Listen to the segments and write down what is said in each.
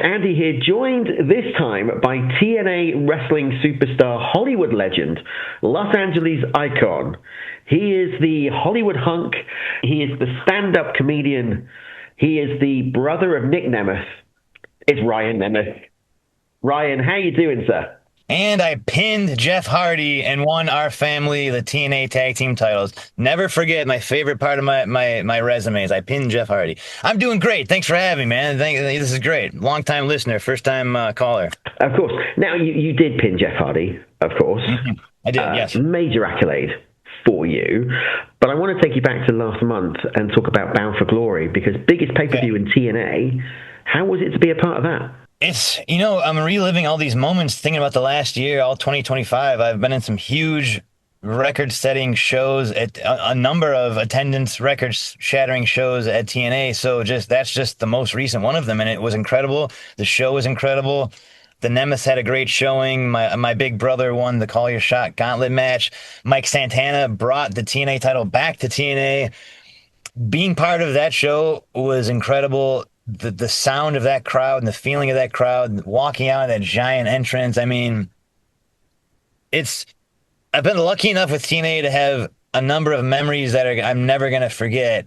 Andy here, joined this time by TNA wrestling superstar, Hollywood legend, Los Angeles icon. He is the Hollywood hunk. He is the stand-up comedian. He is the brother of Nick Nemeth. It's Ryan Nemeth. Ryan, how you doing, sir? And I pinned Jeff Hardy and won our family the TNA tag team titles. Never forget my favorite part of my resume is I pinned Jeff Hardy. I'm doing great. Thanks for having me, man. This is great. Long-time listener, first-time caller. Of course. Now, you did pin Jeff Hardy, of course. I did, yes. Major accolade for you. But I want to take you back to last month and talk about Bound for Glory, because biggest pay-per-view in TNA. How was it to be a part of that? It's, I'm reliving all these moments, thinking about the last year, all 2025. I've been in some huge record-setting shows, at a number of attendance record-shattering shows at TNA. So that's just the most recent one of them, and it was incredible. The show was incredible. The Nemeths had a great showing. My big brother won the Call Your Shot gauntlet match. Mike Santana brought the TNA title back to TNA. Being part of that show was incredible. The sound of that crowd and the feeling of that crowd, walking out of that giant entrance. I mean, I've been lucky enough with TNA to have a number of memories that I'm never going to forget.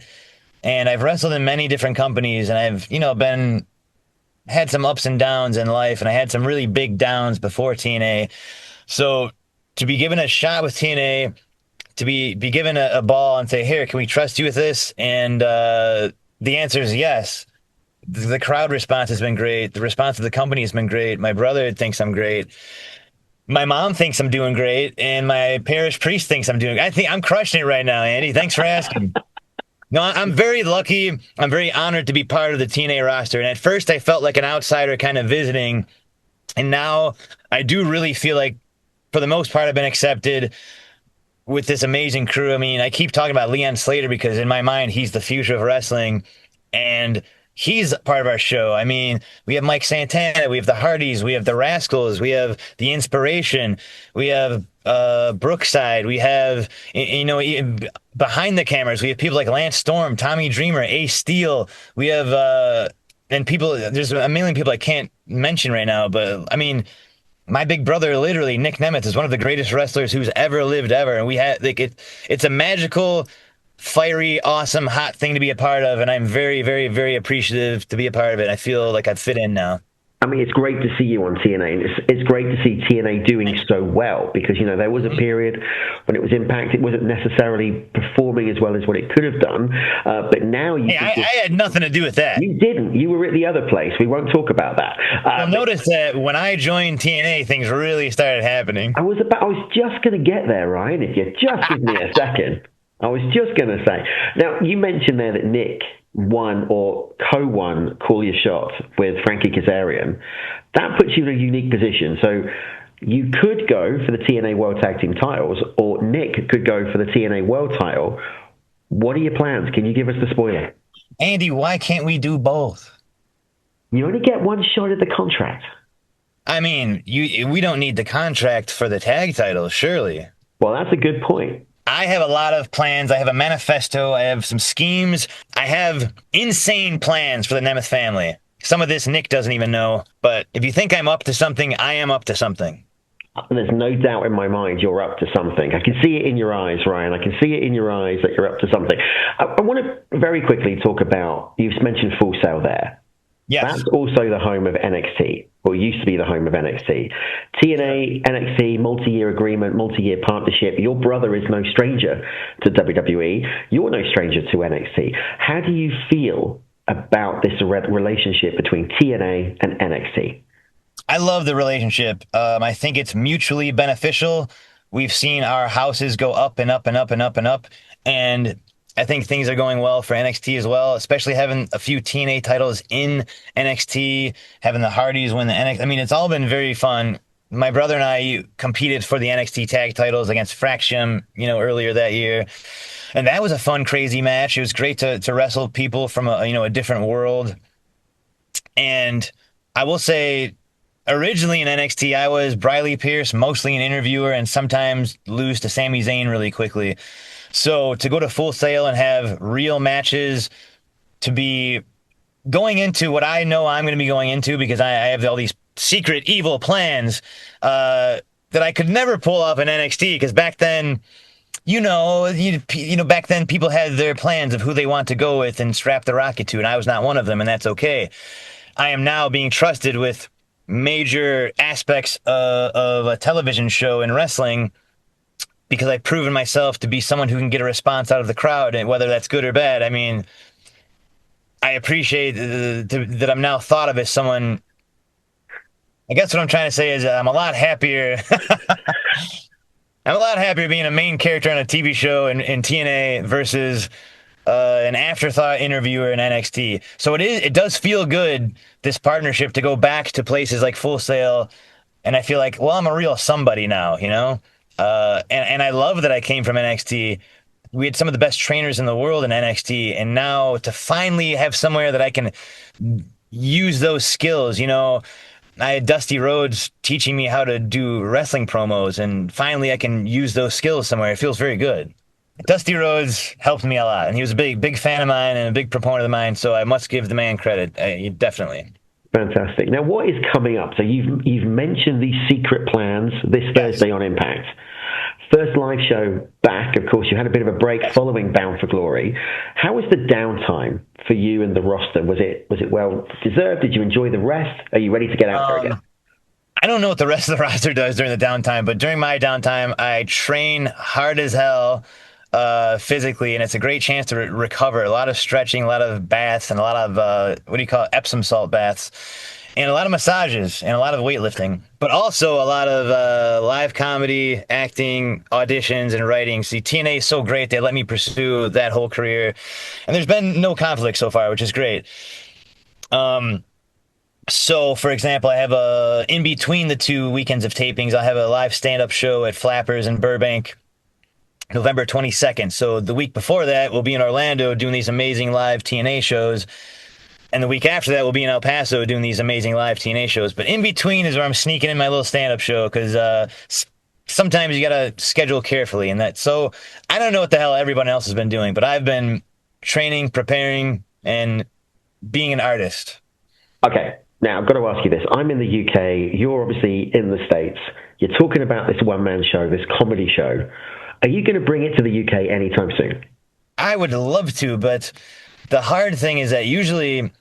And I've wrestled in many different companies, and I've, had some ups and downs in life, and I had some really big downs before TNA. So to be given a shot with TNA, to be given a ball and say, here, can we trust you with this? And the answer is yes. The crowd response has been great. The response of the company has been great. My brother thinks I'm great. My mom thinks I'm doing great. And my parish priest thinks I'm doing. I think I'm crushing it right now, Andy. Thanks for asking. No, I'm very lucky. I'm very honored to be part of the TNA roster. And at first I felt like an outsider kind of visiting. And now I do really feel like, for the most part, I've been accepted with this amazing crew. I mean, I keep talking about Leon Slater because in my mind, he's the future of wrestling. And he's part of our show. I mean, we have Mike Santana, we have the Hardys, we have the Rascals, we have the Inspiration, we have Brookside, we have, behind the cameras, we have people like Lance Storm, Tommy Dreamer, Ace Steel. We have, and people, there's a million people I can't mention right now, but I mean, my big brother, literally, Nick Nemeth, is one of the greatest wrestlers who's ever lived ever. And we had, it's a magical, fiery, awesome, hot thing to be a part of, and I'm very, very, very appreciative to be a part of it. I feel like I've fit in now. I mean, it's great to see you on TNA, and it's great to see TNA doing so well, because, there was a period when it was Impact, it wasn't necessarily performing as well as what it could have done, but now you... Hey, I had nothing to do with that. You didn't. You were at the other place. We won't talk about that. Well, notice that when I joined TNA, things really started happening. I was just going to get there, Ryan, if you just give me a second. I was just going to say. Now, you mentioned there that Nick won or co-won Call Your Shot with Frankie Kazarian. That puts you in a unique position. So you could go for the TNA World Tag Team titles, or Nick could go for the TNA World title. What are your plans? Can you give us the spoiler? Andy, why can't we do both? You only get one shot at the contract. I mean, we don't need the contract for the tag titles, surely. Well, that's a good point. I have a lot of plans. I have a manifesto. I have some schemes. I have insane plans for the Nemeth family. Some of this Nick doesn't even know, but if you think I'm up to something, I am up to something. There's no doubt in my mind you're up to something. I can see it in your eyes, Ryan. I can see it in your eyes that you're up to something. I want to very quickly talk about, you've mentioned Full Sail there. Yes. That's also the home of NXT, or used to be the home of NXT. TNA, NXT, multi-year agreement, multi-year partnership. Your brother is no stranger to WWE. You're no stranger to NXT. How do you feel about this relationship between TNA and NXT? I love the relationship. I think it's mutually beneficial. We've seen our houses go up and up and up and up and up. And I think things are going well for NXT as well, especially having a few TNA titles in NXT, having the Hardys win the NXT. I mean, it's all been very fun. My brother and I competed for the NXT tag titles against Fraxium, earlier that year. And that was a fun, crazy match. It was great to wrestle people from a different world. And I will say, originally in NXT, I was Briley Pierce, mostly an interviewer, and sometimes lose to Sami Zayn really quickly. So to go to Full Sail and have real matches, to be going into what I know I'm going to be going into, because I have all these secret evil plans that I could never pull off in NXT. Because back then, back then people had their plans of who they want to go with and strap the rocket to, and I was not one of them, and that's okay. I am now being trusted with major aspects of a television show in wrestling because I've proven myself to be someone who can get a response out of the crowd, and whether that's good or bad. I mean, I appreciate that I'm now thought of as someone. I guess what I'm trying to say is I'm a lot happier. I'm a lot happier being a main character on a TV show in TNA versus an afterthought interviewer in NXT. So it does feel good, this partnership, to go back to places like Full Sail, and I feel like, well, I'm a real somebody now, you know. And I love that I came from NXT. We had some of the best trainers in the world in NXT, and now to finally have somewhere that I can use those skills, you know. I had Dusty Rhodes teaching me how to do wrestling promos, and finally I can use those skills somewhere. It feels very good. Dusty Rhodes helped me a lot, and he was a big fan of mine and a big proponent of mine, so I must give the man credit. Definitely. Fantastic. Now, what is coming up? So you've mentioned these secret plans this Thursday on Impact. First live show back, of course, you had a bit of a break following Bound for Glory. How was the downtime for you and the roster? Was it well deserved? Did you enjoy the rest? Are you ready to get out there again? I don't know what the rest of the roster does during the downtime, but during my downtime, I train hard as hell physically, and it's a great chance to recover. A lot of stretching, a lot of baths, and a lot of what do you call it? Epsom salt baths, and a lot of massages, and a lot of weightlifting, but also a lot of live comedy, acting, auditions, and writing. See, TNA is so great; they let me pursue that whole career, and there's been no conflict so far, which is great. So, for example, I have in between the two weekends of tapings, I have a live stand-up show at Flappers in Burbank, November 22nd. So the week before that, we'll be in Orlando doing these amazing live TNA shows. And the week after that, we'll be in El Paso doing these amazing live TNA shows. But in between is where I'm sneaking in my little stand-up show, because sometimes you got to schedule carefully. So I don't know what the hell everyone else has been doing, but I've been training, preparing, and being an artist. Okay. Now, I've got to ask you this. I'm in the UK. You're obviously in the States. You're talking about this one-man show, this comedy show. Are you going to bring it to the UK anytime soon? I would love to, but the hard thing is that usually...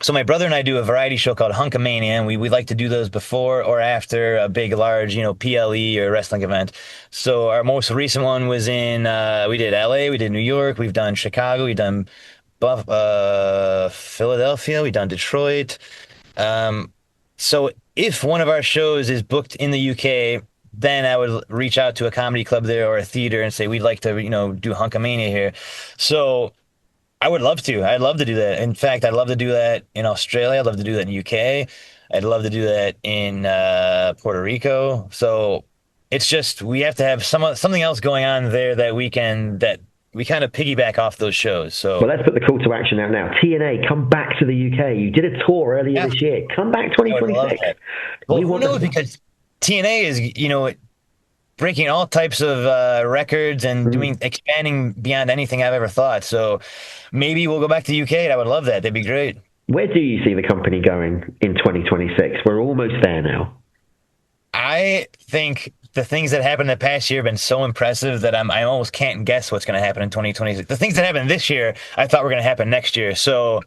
So my brother and I do a variety show called Hunkamania, and we like to do those before or after a big, large, PLE or wrestling event. So our most recent one was we did LA, we did New York, we've done Chicago, we've done Philadelphia, we've done Detroit. So if one of our shows is booked in the UK, then I would reach out to a comedy club there or a theater and say, we'd like to, do Hunkamania here. So I would love to. I'd love to do that. In fact, I'd love to do that in Australia. I'd love to do that in the UK. I'd love to do that in Puerto Rico. So it's just, we have to have something else going on there that weekend that we kind of piggyback off those shows. So, well, let's put the call to action out now. TNA, come back to the UK. You did a tour earlier this year. Come back 2026. Well, who knows? Because TNA is, breaking all types of records and expanding beyond anything I've ever thought. So maybe we'll go back to the UK, and I would love that. That'd be great. Where do you see the company going in 2026? We're almost there now. I think the things that happened the past year have been so impressive that I almost can't guess what's going to happen in 2026. The things that happened this year, I thought were going to happen next year. So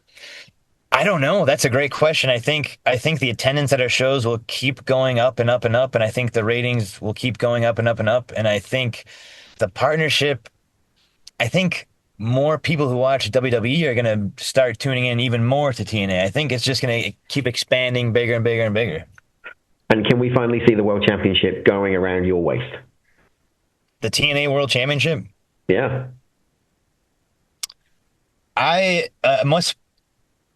I don't know. That's a great question. I think the attendance at our shows will keep going up and up and up, and I think the ratings will keep going up and up and up. And I think the partnership, I think more people who watch WWE are going to start tuning in even more to TNA. I think it's just going to keep expanding bigger and bigger and bigger. And can we finally see the World Championship going around your waist? The TNA World Championship? Yeah. I must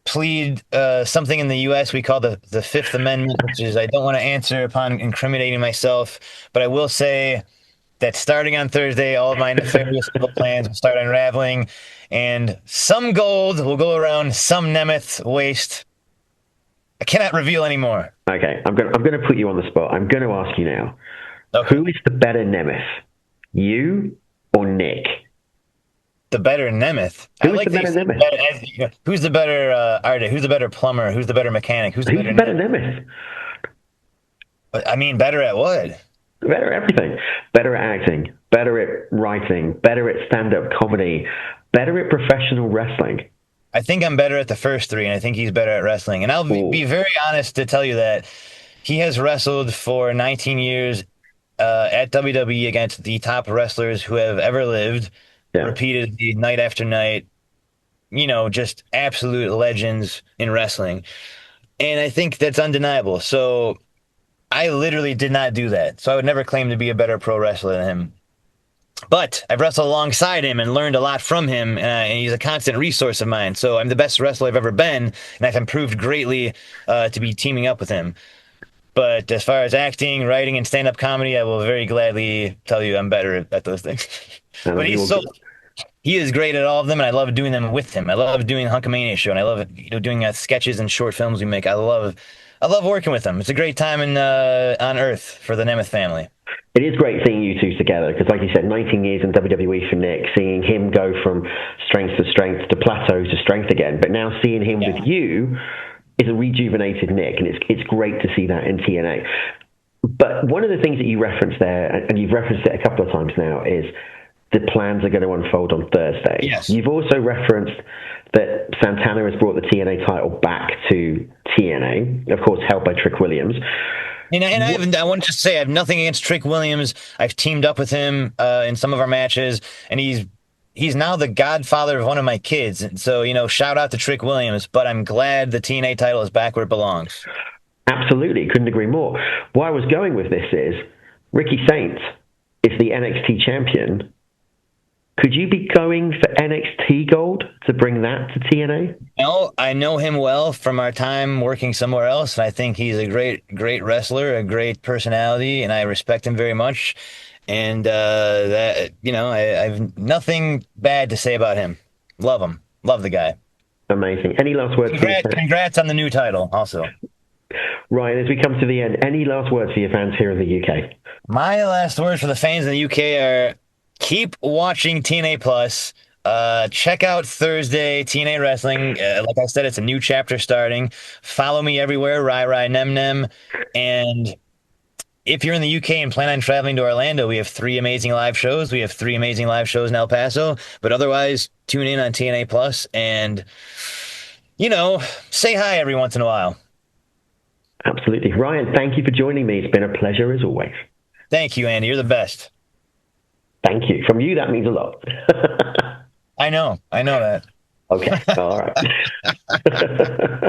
plead something in the U.S. we call the Fifth Amendment, which is I don't want to answer upon incriminating myself, but I will say that starting on Thursday, all of my nefarious little plans will start unraveling, and some gold will go around some Nemeth waist. I cannot reveal anymore. Okay, I'm going to put you on the spot. I'm going to ask you now. Okay. Who is the better Nemeth, you or Nick? the better Nemeth. I Who is like the that you better said Nemeth? better, who's the better artist? Who's the better plumber? Who's the better mechanic? Who's the Who's better the better Nemeth? Nemeth? I mean, better at what? Better at everything. Better at acting. Better at writing. Better at stand-up comedy. Better at professional wrestling. I think I'm better at the first three, and I think he's better at wrestling. And I'll be Oh, very honest to tell you that he has wrestled for 19 years at WWE against the top wrestlers who have ever lived, yeah. repeatedly, night after night. Just absolute legends in wrestling. And I think that's undeniable. So I literally did not do that. So I would never claim to be a better pro wrestler than him. But I've wrestled alongside him and learned a lot from him, and he's a constant resource of mine. So I'm the best wrestler I've ever been, and I've improved greatly to be teaming up with him. But as far as acting, writing, and stand-up comedy, I will very gladly tell you I'm better at those things. And But you will, he is great at all of them, and I love doing them with him. I love doing Hunkamania show, and I love doing sketches and short films we make. I love working with him. It's a great time on Earth for the Nemeth family. it is great seeing you two together because, like you said, 19 years in WWE for Nick, seeing him go from strength to strength to plateau to strength again, but now seeing him Yeah. with you is a rejuvenated Nick, and it's great to see that in TNA. But one of the things that you referenced there, and you've referenced it a couple of times now, is the plans are going to unfold on Thursday. Yes. You've also referenced that Santana has brought the TNA title back to TNA, of course, held by Trick Williams. I want to just say I have nothing against Trick Williams. I've teamed up with him in some of our matches, and he's now the godfather of one of my kids. And so, shout out to Trick Williams. But I'm glad the TNA title is back where it belongs. Absolutely, couldn't agree more. Where I was going with this is Ricky Saint is the NXT champion. Could you be going for NXT gold to bring that to TNA? No, I know him well from our time working somewhere else, and I think he's a great wrestler, a great personality, and I respect him very much. And I've nothing bad to say about him. Love him, love the guy. Amazing. Any last words for your fans? Congrats on the new title, also. Ryan, as we come to the end, any last words for your fans here in the UK? My last words for the fans in the UK are keep watching TNA Plus. Check out Thursday TNA Wrestling. Like I said, it's a new chapter starting. Follow me everywhere, Ryan Nemeth. And if you're in the UK and plan on traveling to Orlando, we have 3 amazing live shows. We have 3 amazing live shows in El Paso. But otherwise, tune in on TNA Plus and, say hi every once in a while. Absolutely. Ryan, thank you for joining me. It's been a pleasure as always. Thank you, Andy. You're the best. Thank you. From you, that means a lot. I know that. Okay. All right.